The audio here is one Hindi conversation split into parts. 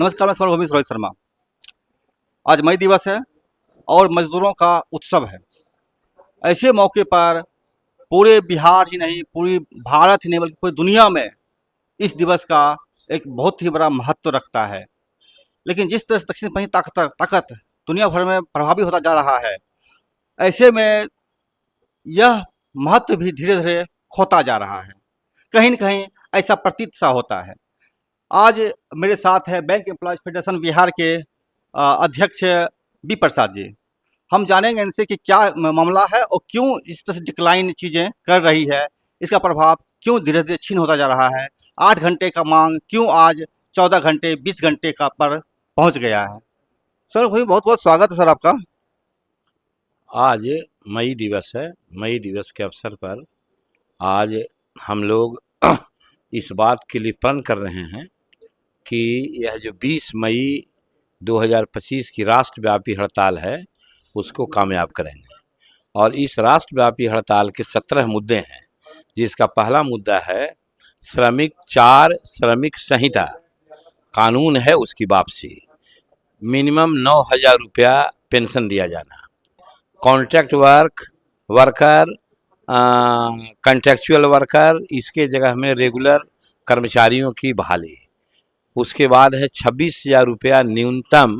नमस्कार, मैं स्वर रोहित शर्मा। आज मई दिवस है और मजदूरों का उत्सव है। ऐसे मौके पर पूरे बिहार ही नहीं, पूरी भारत ही नहीं बल्कि पूरी दुनिया में इस दिवस का एक बहुत ही बड़ा महत्व रखता है। लेकिन जिस तरह से दक्षिण पश्चिमी ताकत ताकत दुनिया भर में प्रभावी होता जा रहा है, ऐसे में यह महत्व भी धीरे धीरे खोता जा रहा है। कहीं न कहीं ऐसा प्रतीत सा होता है। आज मेरे साथ है बैंक एम्प्लॉयज फेडरेशन बिहार के अध्यक्ष बी प्रसाद जी। हम जानेंगे इनसे कि क्या मामला है और क्यों इस तरह से डिक्लाइन चीज़ें कर रही है, इसका प्रभाव क्यों धीरे धीरे क्षीण होता जा रहा है, 8 घंटे का मांग क्यों आज 14 घंटे 20 घंटे का पर पहुंच गया है। सर भाई बहुत बहुत स्वागत है सर आपका। आज मई दिवस है। मई दिवस के अवसर पर आज हम लोग इस बात के लिए प्रण कर रहे हैं कि यह जो 20 मई 2025 की राष्ट्रव्यापी हड़ताल है उसको कामयाब करेंगे। और इस राष्ट्रव्यापी हड़ताल के 17 मुद्दे हैं, जिसका पहला मुद्दा है श्रमिक संहिता कानून है उसकी वापसी, मिनिमम 9,000 रुपया पेंशन दिया जाना, कॉन्ट्रैक्ट वर्कर कॉन्ट्रेक्चुअल वर्कर इसके जगह में रेगुलर कर्मचारियों की बहाली। उसके बाद है 26,000 रुपया न्यूनतम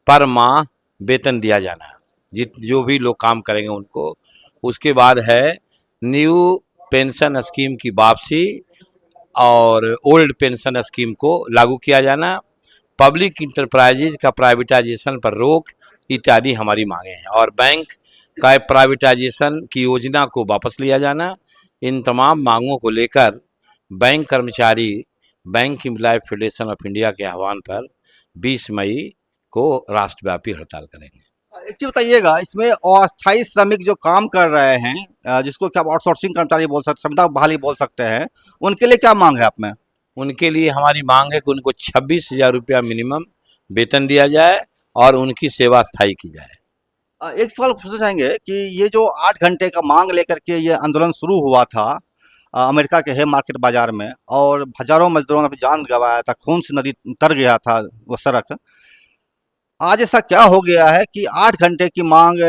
पर माह वेतन दिया जाना जो भी लोग काम करेंगे उनको। उसके बाद है न्यू पेंशन स्कीम की वापसी और ओल्ड पेंशन स्कीम को लागू किया जाना, पब्लिक इंटरप्राइजेज का प्राइवेटाइजेशन पर रोक इत्यादि हमारी मांगे हैं। और बैंक का प्राइवेटाइजेशन की योजना को वापस लिया जाना। इन तमाम मांगों को लेकर बैंक कर्मचारी bank employ federation of India के आह्वान पर 20 मई को राष्ट्रव्यापी हड़ताल करेंगे। एक चीज़ बताइएगा, इसमें अस्थायी श्रमिक जो काम कर रहे हैं, जिसको क्या आउटसोर्सिंग कर्मचारी बोल सकते, क्षमता बहाली बोल सकते हैं, उनके लिए क्या मांग है आप में? उनके लिए हमारी मांग है कि उनको 26,000 रुपया मिनिमम वेतन दिया जाए और उनकी सेवा स्थायी की जाए। एक सवाल पूछना चाहेंगे कि ये जो 8 घंटे का मांग लेकर के ये आंदोलन शुरू हुआ था अमेरिका के है मार्केट बाजार में, और हजारों मजदूरों ने अपनी जान गंवाया था, खून से नदी तर गया था वो सड़क। आज ऐसा क्या हो गया है कि 8 घंटे की मांग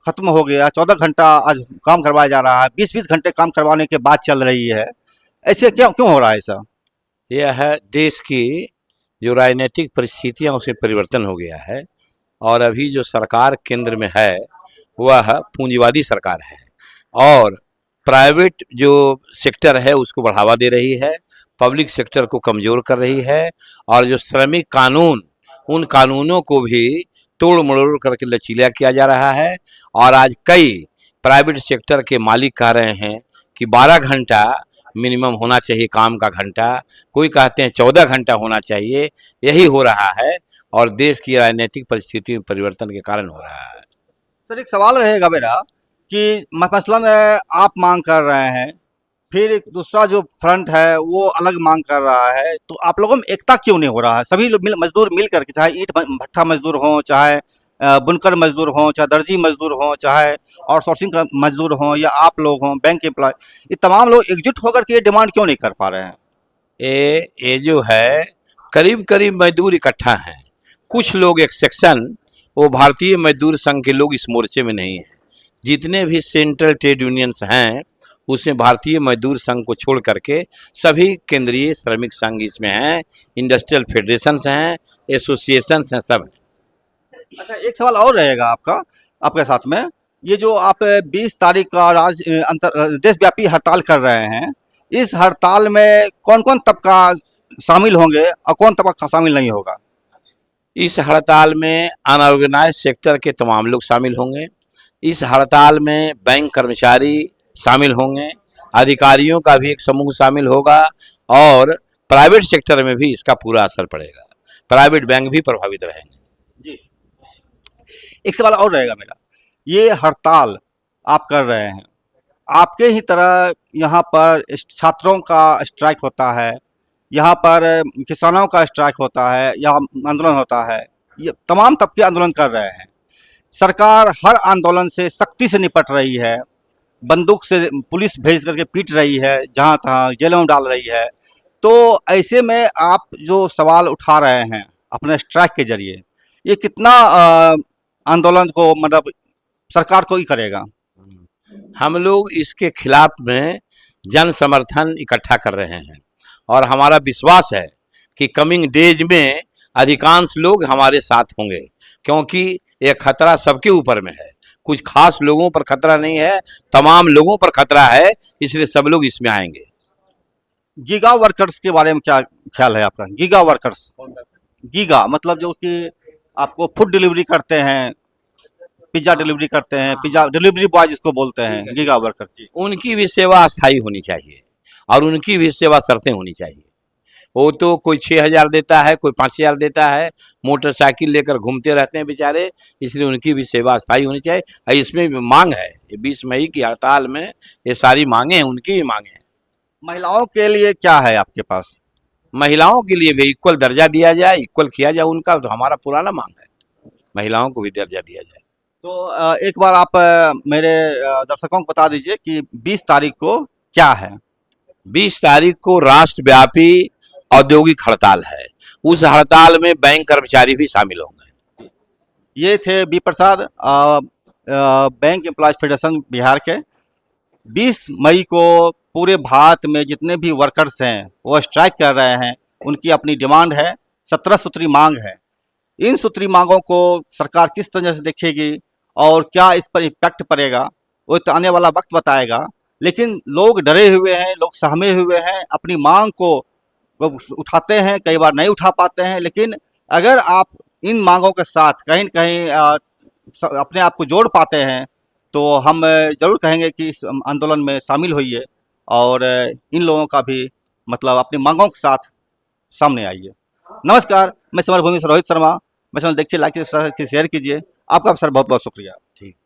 खत्म हो गया, 14 घंटा आज काम करवाया जा रहा है, 20-20 घंटे काम करवाने के बाद चल रही है। ऐसे क्यों क्यों हो रहा है ऐसा? यह है देश की जो राजनीतिक परिस्थितियां उसमें परिवर्तन हो गया है और अभी जो सरकार केंद्र में है वह पूंजीवादी सरकार है और प्राइवेट जो सेक्टर है उसको बढ़ावा दे रही है, पब्लिक सेक्टर को कमज़ोर कर रही है। और जो श्रमिक कानून, उन कानूनों को भी तोड़ मरोड़ करके लचीला किया जा रहा है। और आज कई प्राइवेट सेक्टर के मालिक कह रहे हैं कि 12 घंटा मिनिमम होना चाहिए काम का घंटा, कोई कहते हैं 14 घंटा होना चाहिए। यही हो रहा है और देश की राजनीतिक परिस्थिति में परिवर्तन के कारण हो रहा है। सर एक सवाल रहेगा मेरा कि मसलन आप मांग कर रहे हैं, फिर एक दूसरा जो फ्रंट है वो अलग मांग कर रहा है, तो आप लोगों में एकता क्यों नहीं हो रहा है? सभी लोग मजदूर मिल करके, चाहे ईंट भट्ठा मजदूर हों, चाहे बुनकर मजदूर हों, चाहे दर्जी मजदूर हों, चाहे आउटसोर्सिंग मजदूर हों, या आप लोग हों बैंक एम्प्लॉय, ये तमाम लोग एकजुट होकर के ये डिमांड क्यों नहीं कर पा रहे हैं? ये जो है करीब करीब मजदूर इकट्ठा हैं। कुछ लोग एक सेक्शन, वो भारतीय मजदूर संघ के लोग इस मोर्चे में नहीं हैं। जितने भी सेंट्रल ट्रेड यूनियंस हैं उसमें भारतीय मजदूर संघ को छोड़ करके सभी केंद्रीय श्रमिक संघ इसमें हैं, इंडस्ट्रियल फेडरेशंस हैं, एसोसिएशंस हैं, सब हैं। अच्छा एक सवाल और रहेगा आपके साथ में, ये जो आप 20 तारीख का देशव्यापी हड़ताल कर रहे हैं, इस हड़ताल में कौन कौन तबका शामिल होंगे और कौन तबका शामिल नहीं होगा? इस हड़ताल में अनऑर्गेनाइज सेक्टर के तमाम लोग शामिल होंगे। इस हड़ताल में बैंक कर्मचारी शामिल होंगे, अधिकारियों का भी एक समूह शामिल होगा और प्राइवेट सेक्टर में भी इसका पूरा असर पड़ेगा। प्राइवेट बैंक भी प्रभावित रहेंगे। जी, एक सवाल और रहेगा मेरा, ये हड़ताल आप कर रहे हैं, आपके ही तरह यहाँ पर छात्रों का स्ट्राइक होता है, यहाँ पर किसानों का स्ट्राइक होता है या आंदोलन होता है, ये तमाम तबके आंदोलन कर रहे हैं। सरकार हर आंदोलन से सख्ती से निपट रही है, बंदूक से पुलिस भेज करके पीट रही है, जहाँ तहाँ जेलों में डाल रही है। तो ऐसे में आप जो सवाल उठा रहे हैं अपने स्ट्राइक के जरिए, ये कितना आंदोलन को मतलब सरकार को ही करेगा? हम लोग इसके खिलाफ में जन समर्थन इकट्ठा कर रहे हैं और हमारा विश्वास है कि कमिंग डेज में अधिकांश लोग हमारे साथ होंगे, क्योंकि ये खतरा सबके ऊपर में है, कुछ खास लोगों पर खतरा नहीं है, तमाम लोगों पर खतरा है, इसलिए सब लोग इसमें आएंगे। गीगा वर्कर्स के बारे में क्या ख्याल है आपका? गीगा वर्कर्स, गीगा मतलब जो कि आपको फूड डिलीवरी करते हैं, पिज्जा डिलीवरी करते हैं, पिज्जा डिलीवरी बॉय जिसको बोलते हैं, गीगा वर्कर जी। उनकी भी सेवा अस्थायी होनी चाहिए और उनकी भी सेवा शर्तें होनी चाहिए। वो तो कोई 6,000 देता है, कोई 5,000 देता है, मोटरसाइकिल लेकर घूमते रहते हैं बेचारे, इसलिए उनकी भी सेवा अस्थायी होनी चाहिए। और इसमें भी मांग है, 20 मई की हड़ताल में ये सारी मांगे हैं, उनकी भी मांगे हैं। महिलाओं के लिए क्या है आपके पास? महिलाओं के लिए भी इक्वल दर्जा दिया जाए, इक्वल किया जाए उनका, तो हमारा पुराना मांग है, महिलाओं को भी दर्जा दिया जाए। तो एक बार आप मेरे दर्शकों को बता दीजिए कि 20 तारीख को क्या है? 20 तारीख को राष्ट्रव्यापी औद्योगिक हड़ताल है, उस हड़ताल में बैंक कर्मचारी भी शामिल होंगे। ये थे बी प्रसाद, बैंक एम्प्लॉयज फेडरेशन बिहार के। 20 मई को पूरे भारत में जितने भी वर्कर्स हैं वो स्ट्राइक कर रहे हैं, उनकी अपनी डिमांड है, 17 सूत्री मांग है। इन सूत्री मांगों को सरकार किस तरह से देखेगी और क्या इस पर इम्पैक्ट पड़ेगा, वो तो आने वाला वक्त बताएगा। लेकिन लोग डरे हुए हैं, लोग सहमे हुए हैं, अपनी मांग को वो उठाते हैं, कई बार नहीं उठा पाते हैं, लेकिन अगर आप इन मांगों के साथ कहीं न कहीं अपने आप को जोड़ पाते हैं तो हम ज़रूर कहेंगे कि इस आंदोलन में शामिल होइए और इन लोगों का भी मतलब अपनी मांगों के साथ सामने आइए। नमस्कार, मैं समरभूमि से रोहित शर्मा। मैं चैनल देखिए, लाइक कीजिए, शेयर कीजिए। आपका सर बहुत बहुत शुक्रिया। ठीक।